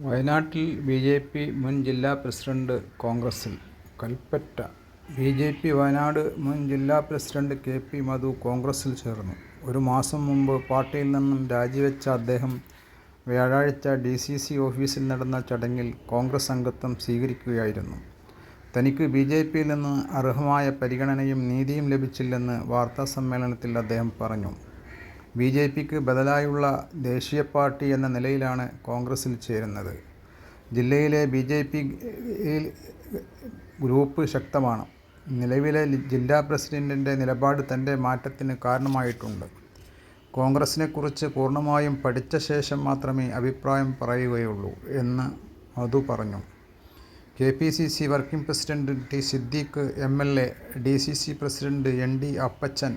വയനാട്ടിൽ ബി.ജെ.പി. മുൻ ജില്ലാ പ്രസിഡന്റ് കോൺഗ്രസിൽ. കൽപ്പറ്റ ബി.ജെ.പി. വയനാട് മുൻ ജില്ലാ പ്രസിഡന്റ് കെ.പി. മധു കോൺഗ്രസിൽ ചേർന്നു. ഒരു മാസം മുമ്പ് പാർട്ടിയിൽ നിന്നും രാജിവെച്ച അദ്ദേഹം വ്യാഴാഴ്ച ഡി.സി.സി. ഓഫീസിൽ നടന്ന ചടങ്ങിൽ കോൺഗ്രസ് അംഗത്വം സ്വീകരിക്കുകയായിരുന്നു. തനിക്ക് ബി.ജെ.പിയിൽ നിന്ന് അർഹമായ പരിഗണനയും നീതിയും ലഭിച്ചില്ലെന്ന് വാർത്താസമ്മേളനത്തിൽ അദ്ദേഹം പറഞ്ഞു. ബി.ജെ.പിക്ക് ബദലായുള്ള ദേശീയ പാർട്ടി എന്ന നിലയിലാണ് കോൺഗ്രസിൽ ചേരുന്നത്. ജില്ലയിലെ ബി.ജെ.പി. ഗ്രൂപ്പ് ശക്തമാണ്. നിലവിലെ ജില്ലാ പ്രസിഡന്റിൻ്റെ നിലപാട് തൻ്റെ മാറ്റത്തിന് കാരണമായിട്ടുണ്ട്. കോൺഗ്രസിനെക്കുറിച്ച് പൂർണ്ണമായും പഠിച്ച ശേഷം മാത്രമേ അഭിപ്രായം പറയുകയുള്ളൂ എന്ന് മധു പറഞ്ഞു. KPCC. Working president T. Siddique MLA, DCC. President ND. Appachan,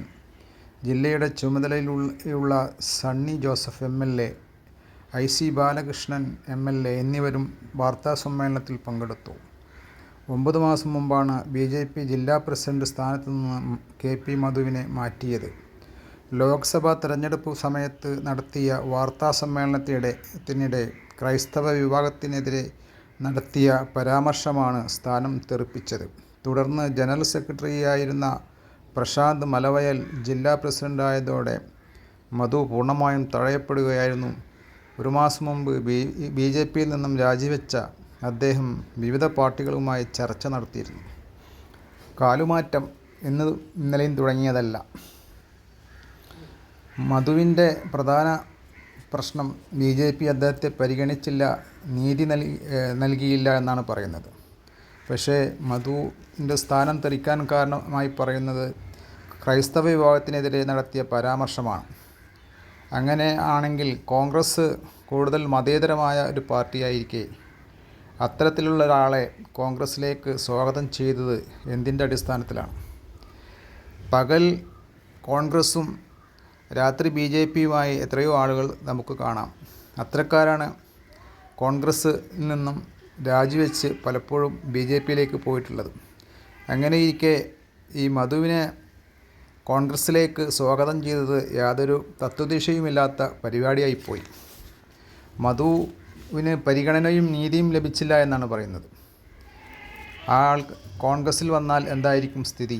ജില്ലയുടെ ചുമതലയുള്ള Sunny Joseph MLA, IC. Balakrishnan MLA എന്നിവരും വാർത്താസമ്മേളനത്തിൽ പങ്കെടുത്തു. 9 മാസം മുമ്പാണ് ബി.ജെ.പി. ജില്ലാ പ്രസിഡന്റ് സ്ഥാനത്ത് നിന്ന് കെ.പി. മധുവിനെ മാറ്റിയത്. ലോക്സഭാ തെരഞ്ഞെടുപ്പ് സമയത്ത് നടത്തിയ വാർത്താസമ്മേളനത്തിനിടെ ക്രൈസ്തവ വിഭാഗത്തിനെതിരെ നടത്തിയ പരാമർശമാണ് സ്ഥാനം തെറിപ്പിച്ചത്. തുടർന്ന് ജനറൽ സെക്രട്ടറിയായിരുന്ന പ്രശാന്ത് മലവയൽ ജില്ലാ പ്രസിഡന്റായതോടെ മധു പൂർണ്ണമായും തഴയപ്പെടുകയായിരുന്നു. ഒരു മാസം മുമ്പ് ബി.ജെ.പിയിൽ നിന്നും രാജിവെച്ച അദ്ദേഹം വിവിധ പാർട്ടികളുമായി ചർച്ച നടത്തിയിരുന്നു. കാലുമാറ്റം ഇന്നലെയും തുടങ്ങിയതല്ല. മധുവിൻ്റെ പ്രധാന പ്രശ്നം ബി.ജെ.പി. അദ്ദേഹത്തെ പരിഗണിച്ചില്ല, നീതി നൽകിയില്ല എന്നാണ് പറയുന്നത്. പക്ഷേ മധുവിൻ്റെ സ്ഥാനം തെറിക്കാൻ കാരണമായി പറയുന്നത് ക്രൈസ്തവ വിഭാഗത്തിനെതിരെ നടത്തിയ പരാമർശമാണ്. അങ്ങനെ ആണെങ്കിൽ കോൺഗ്രസ് കൂടുതൽ മതേതരമായ ഒരു പാർട്ടിയായിരിക്കെ അത്തരത്തിലുള്ള ഒരാളെ കോൺഗ്രസിലേക്ക് സ്വാഗതം ചെയ്തത് എന്തിൻ്റെ അടിസ്ഥാനത്തിലാണ്? പകൽ കോൺഗ്രസും രാത്രി ബി.ജെ.പിയുമായി എത്രയോ ആളുകൾ നമുക്ക് കാണാം. അത്തരക്കാരാണ് കോൺഗ്രസിൽ നിന്നും രാജിവെച്ച് പലപ്പോഴും ബി.ജെ.പിയിലേക്ക് പോയിട്ടുള്ളത്. അങ്ങനെയിരിക്കെ ഈ മധുവിനെ കോൺഗ്രസിലേക്ക് സ്വാഗതം ചെയ്തത് യാതൊരു തത്വദിശയുമില്ലാത്ത പരിപാടിയായിപ്പോയി. മധുവിന് പരിഗണനയും നീതിയും ലഭിച്ചില്ല എന്നാണ് പറയുന്നത്. ആൾ കോൺഗ്രസിൽ വന്നാൽ എന്തായിരിക്കും സ്ഥിതി?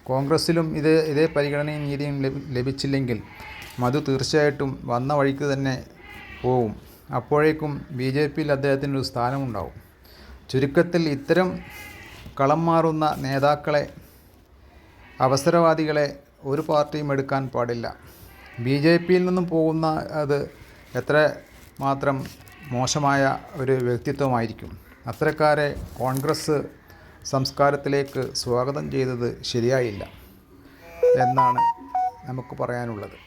കോൺഗ്രസിലും ഇതേ പരിഗണനയും നീതിയും ലഭിച്ചില്ലെങ്കിൽ മധു തീർച്ചയായിട്ടും വന്ന വഴിക്ക് തന്നെ പോവും. അപ്പോഴേക്കും ബി.ജെ.പിയിൽ അദ്ദേഹത്തിനൊരു സ്ഥാനമുണ്ടാവും. ചുരുക്കത്തിൽ ഇത്തരം കളം മാറുന്ന നേതാക്കളെ, അവസരവാദികളെ ഒരു പാർട്ടിയും എടുക്കാൻ പാടില്ല. ബി.ജെ.പിയിൽ നിന്നും പോകുന്ന അത് എത്ര മാത്രം മോശമായ ഒരു വ്യക്തിത്വമായിരിക്കും. അത്തരക്കാരെ കോൺഗ്രസ് സംസ്കാരത്തിലേക്ക് സ്വാഗതം ചെയ്തത് ശരിയായില്ല എന്നാണ് നമുക്ക് പറയാനുള്ളത്.